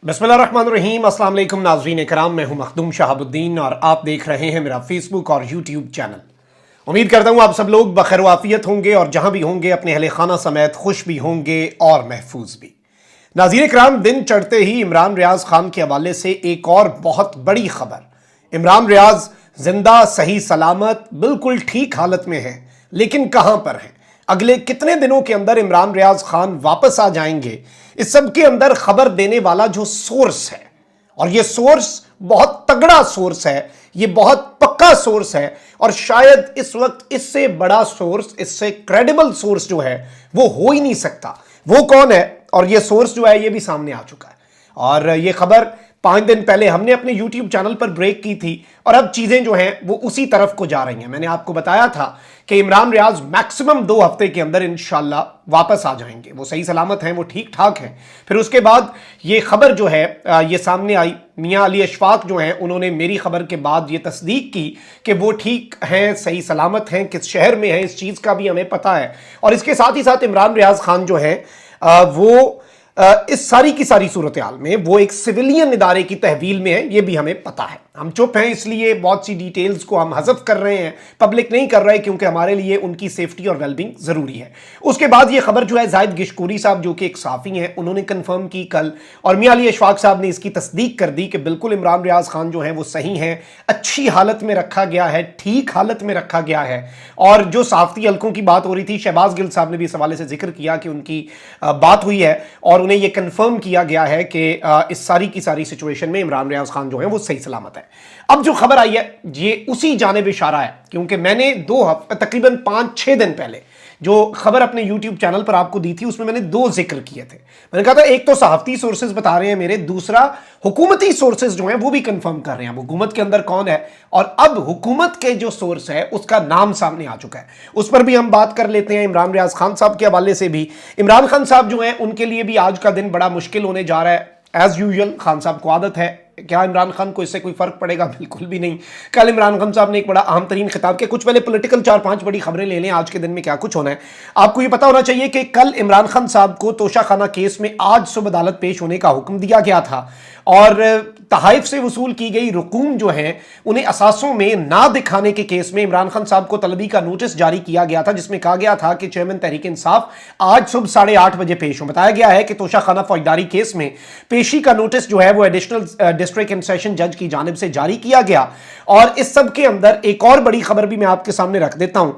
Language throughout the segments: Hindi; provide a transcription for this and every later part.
बिस्मिल्लाहिर्रहमानिर्रहीम। अस्सलाम वालेकुम नाज़रीन इकराम, मैं हूं मखदूम शहाबुद्दीन और आप देख रहे हैं मेरा फेसबुक और यूट्यूब चैनल। उम्मीद करता हूं आप सब लोग बखैर वाफियत होंगे और जहां भी होंगे अपने अहले खाना समेत खुश भी होंगे और महफूज भी। नाज़रीन इकराम, दिन चढ़ते ही इमरान रियाज खान के हवाले से एक और बहुत बड़ी खबर। इमरान रियाज जिंदा सही सलामत बिल्कुल ठीक हालत में है, लेकिन कहां पर है, अगले कितने दिनों के अंदर इमरान रियाज खान वापस आ जाएंगे, इस सब के अंदर खबर देने वाला जो सोर्स है, और ये सोर्स बहुत तगड़ा सोर्स है, ये बहुत पक्का सोर्स है, और शायद इस वक्त इससे बड़ा सोर्स, इससे क्रेडिबल सोर्स जो है वो हो ही नहीं सकता। वो कौन है? और ये सोर्स जो है ये भी सामने आ चुका है। और ये खबर 5 दिन पहले हमने अपने YouTube चैनल पर ब्रेक की थी और अब चीजें जो हैं वो उसी तरफ को जा रही हैं। मैंने आपको बताया था कि इमरान रियाज मैक्सिमम 2 हफ्ते के अंदर इंशाल्लाह वापस आ जाएंगे। वो सही सलामत हैं, वो ठीक ठाक हैं। फिर उसके बाद ये खबर जो है ये सामने आई। मियां अली अशफाक जो हैं उन्होंने मेरी खबर के बाद ये तस्दीक की कि वो ठीक हैं, सही सलामत हैं। किस शहर में हैं इस चीज़ का भी हमें पता है। और इसके साथ ही साथ इमरान रियाज खान जो है वो इस सारी की सारी सूरत हाल में वो एक सिविलियन इदारे की तहवील में है, ये भी हमें पता है। हम चुप हैं, इसलिए बहुत सी डिटेल्स को हम हज़फ कर रहे हैं, पब्लिक नहीं कर रहे, क्योंकि हमारे लिए उनकी सेफ्टी और वेलबींग ज़रूरी है। उसके बाद ये खबर जो है जाहिद गिशकोरी साहब जो कि एक सहाफ़ी हैं उन्होंने कंफर्म की कल, और मियां अली अशफाक साहब ने इसकी तस्दीक कर दी कि बिल्कुल इमरान रियाज खान जो हैं वो सही हैं, अच्छी हालत में रखा गया है, ठीक हालत में रखा गया है। और जो सहाफ़ती हल्कों की बात हो रही थी, शहबाज गिल साहब ने भी इस हवाले से जिक्र किया कि उनकी बात हुई है और उन्हें यह कंफर्म किया गया है कि इस सारी की सारी सिचुएशन में इमरान रियाज खान जो है वो सही सलामत है। अब जो खबर आई है ये उसी जानिब इशारा है, क्योंकि मैंने तकरीबन 5-6 दिन पहले जो खबर अपने YouTube चैनल पर आपको दी थी उसमें मैंने 2 जिक्र किए थे। मैंने कहा था एक तो सहाफ़ती सोर्सेज बता रहे हैं मेरे, दूसरा हुकूमती सोर्सेज जो हैं वो भी कंफर्म कर रहे हैं हुकूमत के अंदर कौन है। और अब हुकूमत के जो सोर्स है उसका नाम सामने आ चुका है, उस पर भी हम बात कर लेते हैं। इमरान रियाज खान साहब के हवाले से भी, इमरान खान साहब जो हैं उनके लिए भी आज का दिन बड़ा मुश्किल होने जा रहा है। एज यूजुअल खान साहब को आदत है, क्या इमरान खान को इससे कोई फर्क पड़ेगा? बिल्कुल भी नहीं। कल इमरान खान साहब ने एक बड़ा अहम तरीन खिताब किया। कुछ पहले पॉलिटिकल 4-5 बड़ी खबरें ले लें आज के दिन में क्या कुछ होना है। आपको ये पता होना चाहिए कि कल इमरान खान साहब को तोशाखाना केस में आज सुबह अदालत पेश होने का हुक्म दिया गया था, और तहाइफ से वसूल की गई रकूम जो है उन्हें असासों में ना दिखाने के केस में इमरान खान साहब को तलबी का नोटिस जारी किया गया था, जिसमें कहा गया था कि चेयरमैन तहरीक इंसाफ आज सुबह 8:30 बजे पेश हो। बताया गया है कि तोशाखाना फौजदारी केस में पेशी का नोटिस जो है वो एडिशनल डिस्ट्रिक्ट एंड सेशन जज की जानिब से जारी किया गया। और इस सब के अंदर एक और बड़ी खबर भी मैं आपके सामने रख देता हूं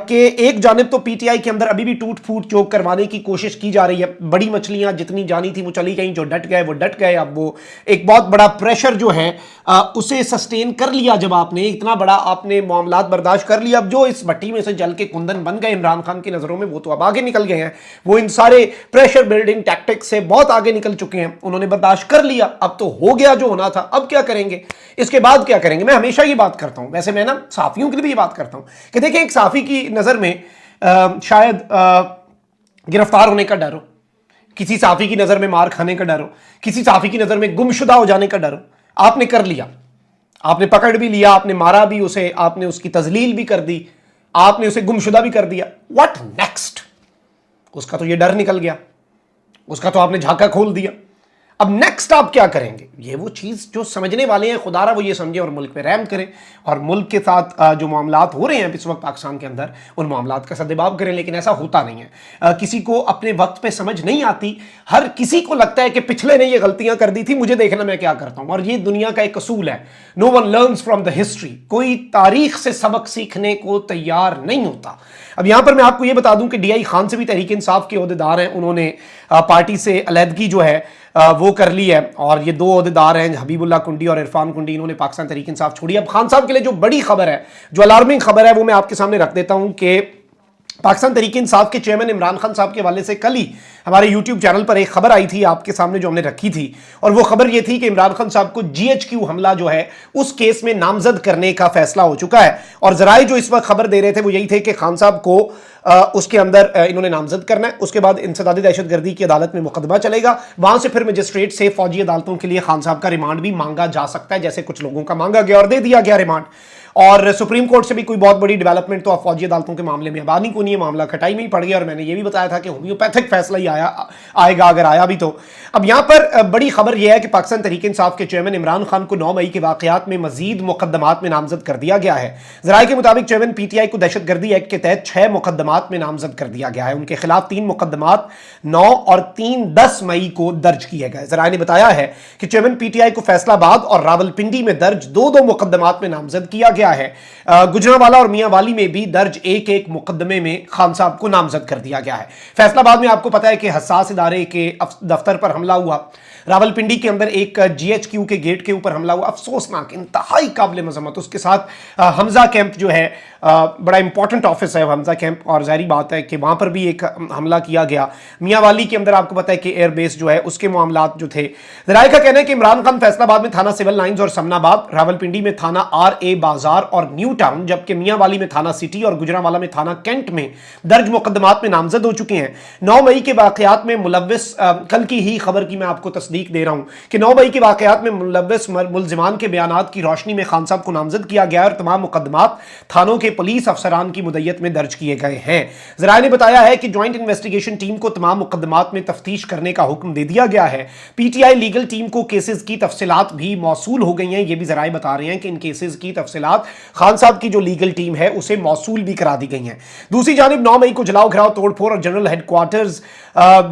कि एक जानिब तो पीटीआई के अंदर अभी भी टूट फूट चोक करवाने की कोशिश की जा रही है। बड़ी मछलियां जितनी जानी थी वो चली गई, जो डट गए वो डट गए। अब वो एक बहुत बड़ा प्रेशर जो है उसे सस्टेन कर लिया, जब आपने इतना बड़ा आपने मामलात बर्दाश्त कर लिया, अब जो इस भट्टी में से जल के कुंदन बन गए इमरान खान की नजरों में वो तो अब आगे निकल गए हैं। वो इन सारे प्रेशर बिल्डिंग टैक्टिक्स से बहुत आगे निकल चुके हैं, उन्होंने बर्दाश्त कर लिया। अब तो हो गया जो होना था, अब क्या करेंगे, इसके बाद क्या करेंगे? मैं हमेशा ये बात करता हूं, वैसे मैं ना साफियों के लिए भी ये बात करता हूं कि देखिए एक साफी की नजर में शायद गिरफ्तार होने का डर हो, किसी साफी की नजर में मार खाने का डर हो, किसी साफी की नजर में गुमशुदा हो जाने का डर हो। आपने कर लिया, आपने पकड़ भी लिया, आपने मारा भी उसे, आपने उसकी तजलील भी कर दी, आपने उसे गुमशुदा भी कर दिया। What next? उसका तो ये डर निकल गया, उसका तो आपने झांका खोल दिया। अब नेक्स्ट आप क्या करेंगे? ये वो चीज़ जो समझने वाले हैं खुदारा वो ये समझें और मुल्क पे रहम करें, और मुल्क के साथ जो मामलात हो रहे हैं इस वक्त पाकिस्तान के अंदर उन मामलात का सद्देबाब करें। लेकिन ऐसा होता नहीं है, किसी को अपने वक्त पे समझ नहीं आती। हर किसी को लगता है कि पिछले ने ये गलतियां कर दी थी, मुझे देखना मैं क्या करता हूं। और ये दुनिया का एक असूल है, no one learns from the history. कोई तारीख से सबक सीखने को तैयार नहीं होता। अब यहां पर मैं आपको ये बता दूं कि डीआई खान से भी तहरीक इंसाफ के ओहदेदार हैं, उन्होंने पार्टी से अलहदगी जो है वो कर ली है। और ये 2 ओहदेदार हैं, हबीबुल्लाह कुंडी और इरफान कुंडी, इन्होंने पाकिस्तान तहरीक इंसाफ छोड़ी। अब खान साहब के लिए जो बड़ी खबर है, जो अलार्मिंग खबर है, वो मैं आपके सामने रख देता हूं कि पाकिस्तान तहरीक इंसाफ के चेयरमैन इमरान खान साहब के हवाले से कल ही हमारे YouTube चैनल पर एक खबर आई थी आपके सामने जो हमने रखी थी, और वो खबर ये थी कि इमरान खान साहब को GHQ हमला जो है उस केस में नामजद करने का फैसला हो चुका है। और जराए जो इस वक्त खबर दे रहे थे वो यही थे कि खान साहब को उसके अंदर इन्होंने नामजद करना है, उसके बाद इंसदादी दहशतगर्दी की अदालत में मुकदमा चलेगा, वहां से फिर मजिस्ट्रेट से फौजी अदालतों के लिए खान साहब का रिमांड भी मांगा जा सकता है, जैसे कुछ लोगों का मांगा गया और दे दिया गया रिमांड। और सुप्रीम कोर्ट से भी कोई बहुत बड़ी डेवलपमेंट तो फौजी अदालतों के मामले में अबानी को नहीं है, मामला खटाई में ही पड़ गया। और मैंने ये भी बताया था कि होम्योपैथिक फैसला ही आएगा, अगर आया भी तो। अब यहां पर बड़ी खबर यह है कि पाकिस्तान तहरीक इंसाफ के चेयरमैन इमरान खान को 9 मई के वाकयात में मजीद मुकदमात में नामजद कर दिया गया है। जराये के मुताबिक चेयरमैन पीटीआई को दहशतगर्दी एक्ट के तहत 6 मुकदमात में नामजद कर दिया गया है। उनके खिलाफ 3 मुकदमात 9 और 10 मई को दर्ज किए गए। जराये ने बताया है कि चेयरमैन पीटीआई को फैसलाबाद और रावलपिंडी में दर्ज 2 मुकदमात में नामजद किया गया है। गुजरांवाला और मियांवाली में भी दर्ज एक मुकदमे में खान साहब को नामजद कर दिया गया है। फैसलाबाद में आपको पता है कि हसास इदारे के दफ्तर पर हमला हुआ। रावलपिंडी के अंदर एक जीएचक्यू के गेट के ऊपर हमला हुआ, अफसोसनाक, इंतहाई काबिल मजम्मत। उसके साथ हमजा कैंप जो है, बड़ा इंपॉर्टेंट ऑफिस है हमजा कैंप, और जाहिर बात है कि वहां पर भी एक हमला किया गया। मियांवाली के अंदर आपको पता है कि एयरबेस जो है उसके मामलात जो थे। जराये का कहना है कि इमरान खान फैसलाबाद में थाना सिविल लाइंस और समनाबाद, रावलपिंडी में थाना RA बाजार और न्यू टाउन, जबकि मियांवाली में थाना सिटी और गुजरांवाला में थाना कैंट में दर्ज मुकदमात में नामजद हो चुके हैं। 9 मई के वाकयात में मुलव्विस, कल की ही खबर की मैं आपको तस्दीक दे रहा हूं कि 9 मई के वाकयात में मुलव्विस मुलजिमान के बयानात की रोशनी में खान साहब को नामजद किया गया और तमाम मुकदमात थानों के पुलिस अफसरान की मुद्दत में दर्ज किए गए हैं। जराये ने बताया है कि ज्वाइंट इन्वेस्टिगेशन टीम को तमाम मुकदमात में तफ्तीश करने का हुक्म दे दिया गया है। पीटीआई लीगल टीम को केसेस की तफसीलात भी मौसूल हो गई हैं। ये भी जराये बता रहे हैं कि इन केसेस की तफसीलात खान साहब की जो लीगल टीम है उसे मौसूल भी करा दी गई हैं। दूसरी जानिब 9 मई को जलाओ घराव तोड़फोड़ और जनरल हेडक्वार्टर्स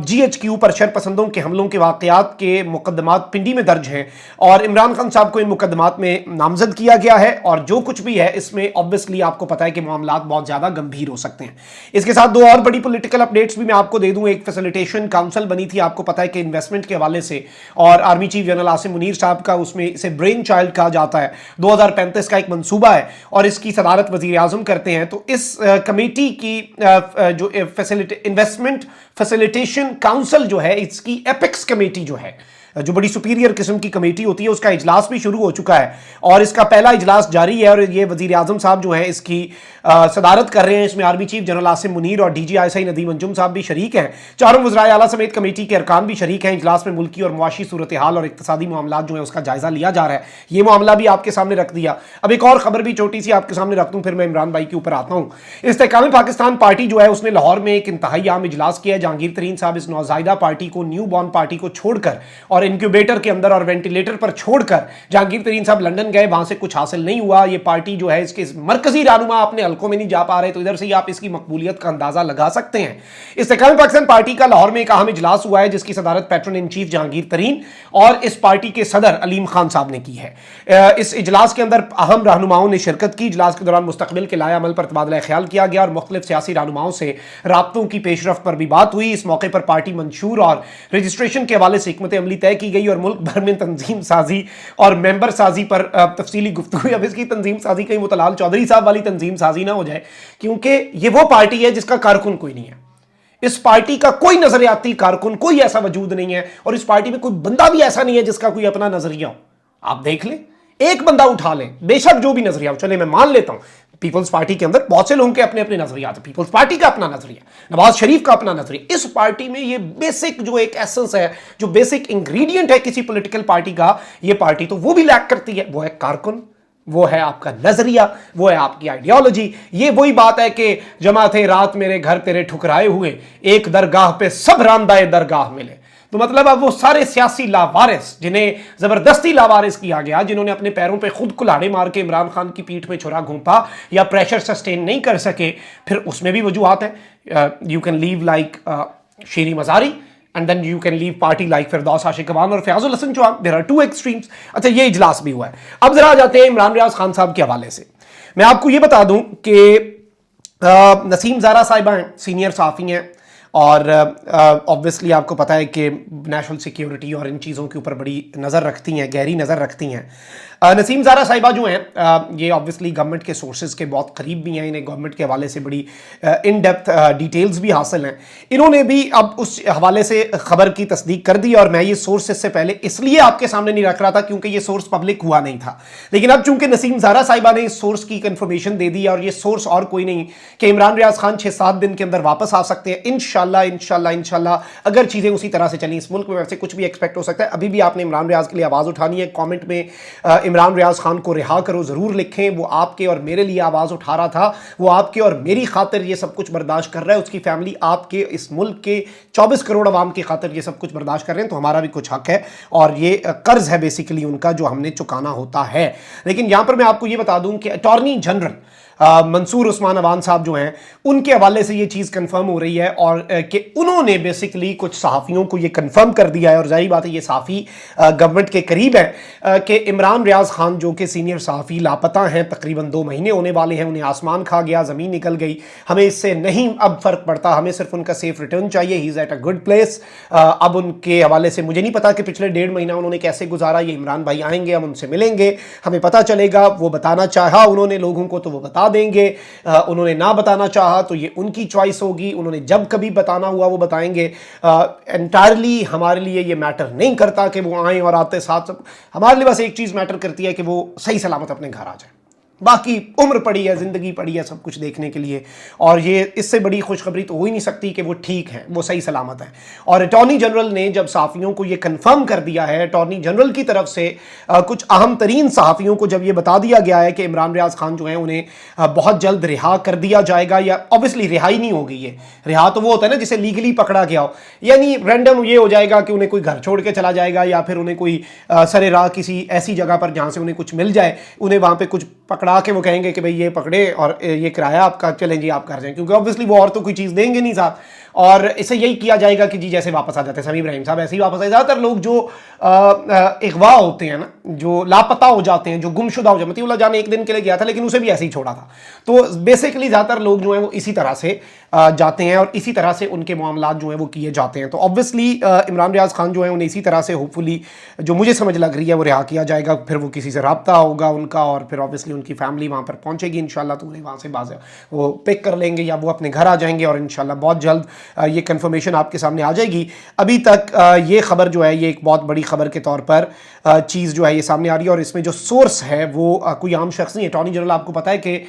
GHQ पर शरपसंदों के हमलों के वाकयात के मुकदमात पिंडी में दर्ज हैं और इमरान खान साहब को इन मुकदमात में नामजद किया गया है। और जो कुछ भी है इसमें ऑब्वियसली आपको पता है कि मामलात बहुत ज्यादा गंभीर हो सकते हैं। इसके साथ 2 और बड़ी पॉलिटिकल अपडेट्स भी मैं आपको दे दूं। एक फैसिलिटेशन काउंसिल बनी थी, आपको पता है कि इन्वेस्टमेंट के हवाले से, और army chief general Asim Munir साहब का उसमें इसे ब्रेन चाइल्ड कहा जाता है। 2035 का एक मंसूबा है और इसकी सदारत वजीर आजम करते हैं। तो इस कमेटी की जो इन्वेस्टमेंट फैसिलिटेशन काउंसिल जो है, इसकी एपेक्स कमेटी जो है, जो बड़ी सुपीरियर किस्म की कमेटी होती है, उसका इजलास भी शुरू हो चुका है और इसका पहला इजलास जारी है। और ये वजीर आजम साहब जो है इसकी सदारत कर रहे हैं। इसमें army chief general Asim Munir और DG नदीम अंजुम साहब भी शरीक हैं। चारों वज़राए आला समेत कमेटी के अरकान भी शरीक हैं। इजलास में मुल्की और मुआशी सूरत हाल और इक्तिसादी मामला जो है उसका जायजा लिया जा रहा है। ये मामला भी आपके सामने रख दिया। अब एक और खबर भी छोटी सी आपके सामने रख दूं, फिर मैं इमरान भाई के ऊपर आता हूं। इस्तेहकाम पाकिस्तान पार्टी जो है उसने लाहौर में एक इंतहाई आम इजलास किया। जहांगीर तरीन साहब इस नौजायदा पार्टी को, न्यू बॉर्न पार्टी को छोड़कर और इनक्यूबेटर के अंदर और वेंटिलेटर पर छोड़कर जहांगीर तरीन साहब लंदन गए, वहां से कुछ हासिल नहीं हुआ। ये पार्टी जो है इसके मरकजी रहनुमा अपने हलकों में नहीं जा पा रहे, तो इधर से ही आप इसकी मकबूलियत का अंदाजा लगा सकते हैं। इस्तेहकाम पाकिस्तान पार्टी का लाहौर में एक अहम इजलास हुआ है जिसकी सदारत पैट्रन इन चीफ जहांगीर तरीन और इस पार्टी के सदर अलीम खान साहब ने की है। इस इजलास के अंदर अहम रहनुमाओं ने शिरकत की। इजलास के दौरान मुस्तकबिल के लाए अमल पर तबादला ख्याल किया गया और मुख्तलिफ सियासी रहनुमाओं से राब्तों की पेशरफ पर भी बात हुई। इस मौके पर पार्टी मंशूर और रजिस्ट्रेशन के हवाले से हिकमत अमली तय की गई और मुल्क भर में तंजीम साजी और मेंबर साजी पर तफसीली गुफ्तगू। अब इसकी तंजीम साजी कहीं मुतलाल चौधरी साहब वाली तंजीम साजी ना हो जाए, क्योंकि ये वो पार्टी है जिसका कारकुन कोई नहीं है। इस पार्टी का कोई नजरियाती कारकुन, कोई ऐसा वजूद नहीं है और इस पार्टी में कोई बंदा भी ऐसा नहीं है जिसका कोई अपना नजरिया हो। आप देख लें, एक बंदा उठा लें, बेशक जो भी नजरिया हो, चले मैं मान लेता हूं पीपल्स पार्टी के अंदर बहुत से लोगों के अपने अपने नजरियात, पीपल्स पार्टी का अपना नजरिया, नवाज शरीफ का अपना नजरिया। इस पार्टी में ये बेसिक जो एक एसेंस है, जो बेसिक इंग्रेडिएंट है किसी पॉलिटिकल पार्टी का, ये पार्टी तो वो भी लैक करती है। वो है कारकुन, वो है आपका नजरिया, वो है आपकी आइडियोलॉजी। ये वही बात है कि जमा थे रात मेरे घर तेरे ठुकराए हुए, एक दरगाह पे सब रामदाए दरगाह मिले। तो मतलब अब वो सारे सियासी लावारिस जिन्हें जबरदस्ती लावारिस किया गया, जिन्होंने अपने पैरों पे खुद कुल्हाड़े मार के इमरान खान की पीठ में छुरा घोंपा या प्रेशर सस्टेन नहीं कर सके, फिर उसमें भी वजूहात है। You can leave like Sheri Mazari and then you can leave party like फिरदौस आशिक अवान और Fayazul Hasan Chauhan. there are two extremes। अच्छा, ये इजलास भी हुआ है। अब जरा आ जाते हैं इमरान रियाज खान साहब के हवाले से। मैं आपको ये बता दूं कि नसीम ज़ारा साहिबा हैं, सीनियर साफ़ी हैं और ऑब्वियसली आपको पता है कि नेशनल सिक्योरिटी और इन चीज़ों के ऊपर बड़ी नज़र रखती हैं, गहरी नज़र रखती हैं। नसीम ज़ारा साहिबा जो हैं ये ऑब्वियसली गवर्नमेंट के सोर्सेज के बहुत करीब भी हैं, इन्हें गवर्नमेंट के हवाले से बड़ी इन डेप्थ डिटेल्स भी हासिल हैं। इन्होंने भी अब उस हवाले से खबर की तस्दीक कर दी और मैं ये सोर्स इससे पहले इसलिए आपके सामने नहीं रख रहा था क्योंकि ये सोर्स पब्लिक हुआ नहीं था, लेकिन अब चूंकि नसीम ज़ारा साहिबा ने इस सोर्स की कंफर्मेशन दे दी और ये सोर्स और कोई नहीं कि इमरान रियाज खान 6-7 दिन के अंदर वापस आ सकते हैं, इंशाअल्लाह इंशाल्लाह इंशाल्लाह इंशाल्लाह अगर चीज़ें उसी तरह से चली, इस मुल्क में वैसे कुछ भी एक्सपेक्ट हो सकता है। अभी भी आपने इमरान रियाज के लिए आवाज़ उठानी है। कमेंट में इमरान रियाज खान को रिहा करो ज़रूर लिखें। वो आपके और मेरे लिए आवाज़ उठा रहा था, वो आपके और मेरी खातिर ये सब कुछ बर्दाश्त कर रहा है। उसकी फैमिली आपके इस मुल्क के 24 करोड़ अवाम की खातिर ये सब कुछ बर्दाश्त कर रहे हैं, तो हमारा भी कुछ हक है और ये कर्ज है बेसिकली उनका जो हमने चुकाना होता है। लेकिन यहां पर मैं आपको ये बता दूं कि अटॉर्नी जनरल मंसूर उस्मान अवान साहब जो हैं, उनके हवाले से ये चीज़ कंफर्म हो रही है और कि उन्होंने बेसिकली कुछ सहाफ़ियों को ये कंफर्म कर दिया है, और जाहिर बात है ये सहाफ़ी गवर्नमेंट के करीब है कि इमरान रियाज खान जो कि सीनियर सहाफ़ी लापता हैं, तकरीबन 2 महीने होने वाले हैं, उन्हें आसमान खा गया, ज़मीन निकल गई। हमें इससे नहीं अब फ़र्क पड़ता, हमें सिर्फ उनका सेफ रिटर्न चाहिए। He is at a good place. अब उनके हवाले से मुझे नहीं पता कि पिछले 1.5 महीना उन्होंने कैसे गुजारा। ये इमरान भाई आएंगे, हम उनसे मिलेंगे, हमें पता चलेगा। वो बताना चाहा उन्होंने लोगों को तो वो बता देंगे, उन्होंने ना बताना चाहा तो ये उनकी चॉइस होगी। उन्होंने जब कभी बताना हुआ वो बताएंगे। एंटायरली हमारे लिए ये मैटर नहीं करता कि वो आएँ और आते साथ सब। हमारे लिए बस एक चीज़ मैटर करती है कि वो सही सलामत अपने घर आ जाए। बाकी उम्र पड़ी है, ज़िंदगी पड़ी है सब कुछ देखने के लिए, और ये इससे बड़ी खुशखबरी तो हो ही नहीं सकती कि वो ठीक हैं, वो सही सलामत हैं। और अटॉर्नी जनरल ने जब सहाफ़ियों को ये कंफर्म कर दिया है, अटॉर्नी जनरल की तरफ से कुछ अहम तरीन सहाफ़ियों को जब ये बता दिया गया है कि इमरान रियाज खान जो है उन्हें बहुत जल्द रिहा कर दिया जाएगा, या ऑब्वियसली रिहाई नहीं होगी, ये रिहा तो वो होता है ना जिसे लीगली पकड़ा गया हो, यानी रैंडम ये हो जाएगा कि उन्हें कोई घर छोड़ के चला जाएगा या फिर उन्हें कोई सरे राह किसी ऐसी जगह पर जहाँ से उन्हें कुछ मिल जाए, उन्हें वहाँ पर कुछ पकड़ा के वो कहेंगे कि भाई ये पकड़े और ये किराया आपका, चलें जी आप घर जाएं, क्योंकि ऑब्वियसली वो और तो कोई चीज़ देंगे नहीं साथ। और इसे यही किया जाएगा कि जी जैसे वापस आ जाते हैं समीम इब्राहिम साहब, ऐसे ही वापस आए। ज़्यादातर लोग जो अगवा होते हैं ना, जो लापता हो जाते हैं, जो गुमशुदा हो जाते हैं, मतीउल्लाह जान एक दिन के लिए गया था लेकिन उसे भी ऐसे ही छोड़ा था, तो बेसिकली ज़्यादातर लोग जो हैं वो इसी तरह से जाते हैं और इसी तरह से उनके मामलात जो हैं वो किए जाते हैं। तो ऑब्वियसली इमरान रियाज खान जो है उन्हें इसी तरह से होपफुली, जो मुझे समझ लग रही है, वो रिहा किया जाएगा। फिर वो किसी से रब्ता होगा उनका और फिर ऑब्वियसली उनकी फैमिली वहाँ पर पहुँचेगी इंशाल्लाह, तो उन्हें वहाँ से बाज़ वो पिक कर लेंगे या वो अपने घर आ जाएंगे और इंशाल्लाह बहुत जल्द ये कन्फर्मेशन आपके सामने आ जाएगी। अभी तक ये खबर जो है ये एक बहुत बड़ी खबर के तौर पर चीज़ जो है ये सामने आ रही है, और इसमें जो सोर्स है वो कोई आम शख्स नहीं। अटॉर्नी जनरल आपको पता है कि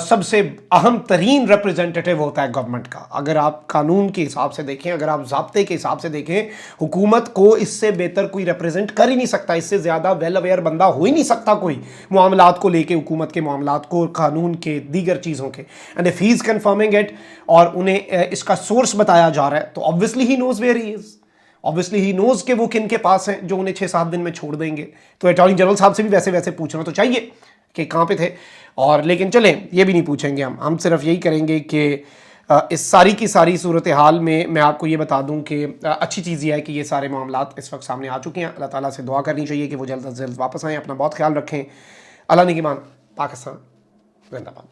सबसे अहम तरीन रिप्रेजेंटेटिव होता है गवर्नमेंट का। अगर आप कानून के हिसाब से देखें, अगर आप ज़ाब्ते के हिसाब से देखें, हुकूमत को इससे बेहतर कोई रिप्रेजेंट कर ही नहीं सकता, इससे ज़्यादा वेल अवेयर बंदा हो ही नहीं सकता कोई मामलात को लेके, हुकूमत के मामलात को, कानून के, दीगर चीज़ों के। And if he is confirming it और उन्हें इसका सोर्स बताया जा रहा है, तो obviously he knows where he is, obviously he knows के वो किन के पास हैं जो उन्हें 6-7 दिन में छोड़ देंगे। तो अटॉर्नी जनरल साहब से भी वैसे पूछना तो चाहिए कि कहाँ पे थे, और लेकिन चलें ये भी नहीं पूछेंगे हम सिर्फ यही करेंगे कि इस सारी की सारी सूरत हाल में मैं आपको ये बता दूं कि अच्छी चीज़ ये है कि ये सारे मामलात इस वक्त सामने आ चुके हैं। अल्लाह ताला से दुआ करनी चाहिए कि वो जल्द अज जल्द वापस आएँ। अपना बहुत ख्याल रखें। अल्लाह निगहबान। पाकिस्तान जिंदाबाद।